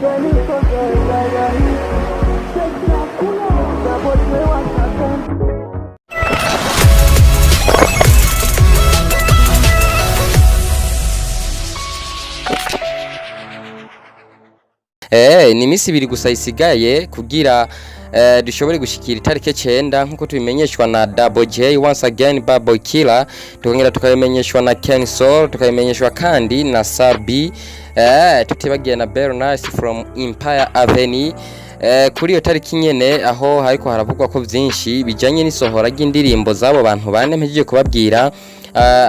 Ni imisi ibiri gusa isigaye kugira dushobore gushikira itarike 9 nkuko tubimenyeshwa na Double J once again Babo Killer, tukongera tukabimenyeshwa na Ken Soul, tukabimenyeshwa kandi na Sarbi, tutibagiye na Belle Nice from Empire Avenue. Kuri iyo tariki nyene aho hariko haravugwa ko vyinshi bijanye n'isohora ry'indirimbo zabo bantu bane mpejeje kubabwira,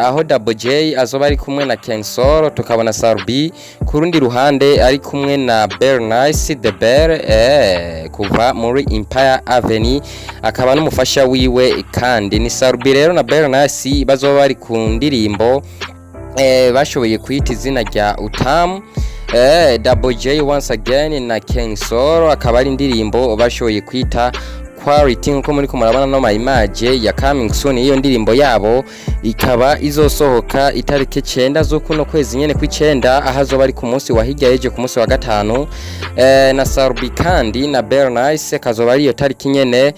aho Double J azoba ari kumwe na Ken Soul, tukabona Sarbi kurundi ruhande ari kumwe na Belle Nice the Belle kuva muri Empire Avenue, akaba n'umufasha wiwe kandi ni Sarbi rero na Belle Nice bazoba bari ku ndirimbo bashoboye kwita izina rya UTAMU. Double J once again na Ken Soul akaba ari indirimbo bashoboye kwita Quality nkuko muri kumurabana no image ya coming soon. Iyo ndirimbo yabo ikaba izosohoka itarike 9 z'ukuno kwezi nyene kw'icenda, ahazoba ari ku munsi wa hirya yeje ku munsi wa gatanu. Na Sarbi kandi na Belle Nice kazoba ari iyo tariki nyene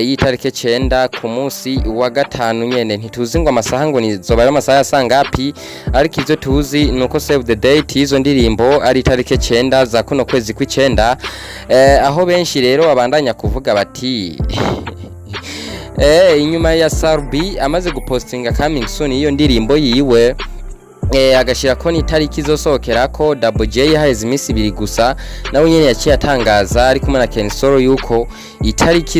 yitarike 9 ku munsi wa gatanu nyene. Ntituzi ngo amasaha ngo nizoba ari amasaha yasangapi, ariko ivyo tuzi nuko save the date izo ndirimbo ari itarike 9 za kuno kwezi kw'icenda. Aho benshi rero babandanya kuvuga bati inyuma ya Sarbi amaze gupostinga coming soon iyo ndirimbo yiwe, agashira ko ni tariki izosohokerako Double J haheze imisi ibiri gusa, nawe nyene yaciye atangaza ari kumwe na Ken Soul yuko itariki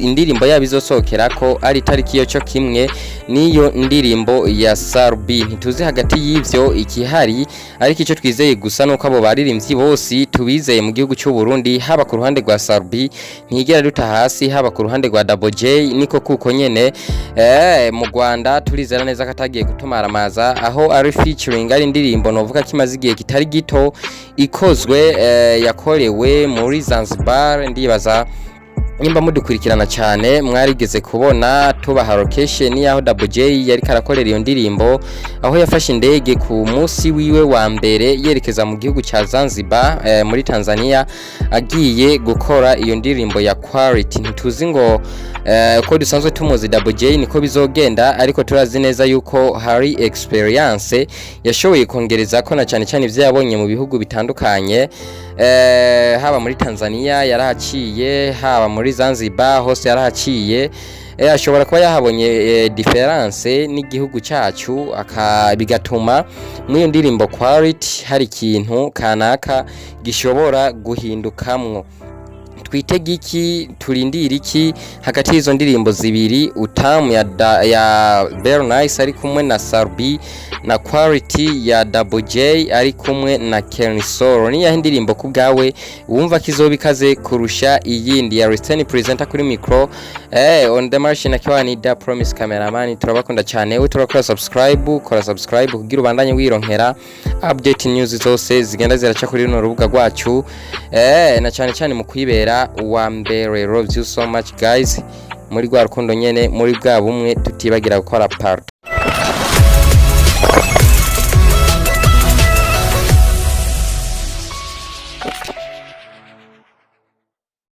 indirimbo yabo izosohokerako ari tariki yo cyo kimwe niyo ndirimbo ya Sarbi. Ntituzi hagati y'ivyo ikihari, ariko ico twizeye gusa nuko abo baririmbyi bose tubizeye mu gihugu cy'u Burundi, haba ku ruhande rwa Sarbi ntigera ruta hasi, haba ku ruhande rwa Double J niko kuko nyene. Mu Rwanda turizera neza katagiye gutumaramaza, aho ari featuring ari indirimbo novuga kimaze igihe kitari gito ikozwe, yakorewe muri Zanzibar. Ndibaza nimba mudukurikirana cyane mwarigeze kubona tubaha location yaho Double J yari karakorera iyo ndirimbo, aho yafashe indege ku munsi wiwe wa mbere yerekeza mu gihugu cya Zanzibar muri Tanzania, agiye gukora iyo ndirimbo ya Quality. Ntituzi ngo ko dusanzwe tumuzi Double J niko bizogenda, ariko turazi neza yuko hari experience yashoboye kongereza ko na cyane cyane ivyo yabonye mu bihugu bitandukanye, haba muri Tanzania yarahaciye, haba muri Zanzibar hose yarahaciye. Ashobora kuba yahabonye difference n'igihugu cyacu, bigatuma muri ndirimbo Quality hari ikintu kanaka gishobora guhindukamwo. Twitege iki, turindira iki hagati y'izo ndirimbo zibiri, UTAMU ya Belle Nice ari kumwe na Sarbi na Quality ya Double J ari kumwe na Ken Soul? Ni ya ndirimbo kubgawe wumva kizobikaze kurusha iyindi ya Sten presenter kuri micro, on the machine akiwa ni da promise cameraman. Turabakunda cyane, we turakora subscribe, kora subscribe kugira ubandanye wironkera update news zose zigenda ziraca kuri runo rubuga rwacu, na cyane cyane mu kwibera wa mbere. Love you so much guys, muri rwa rukundo nyene, muri bwa bumwe tutibagira gukora part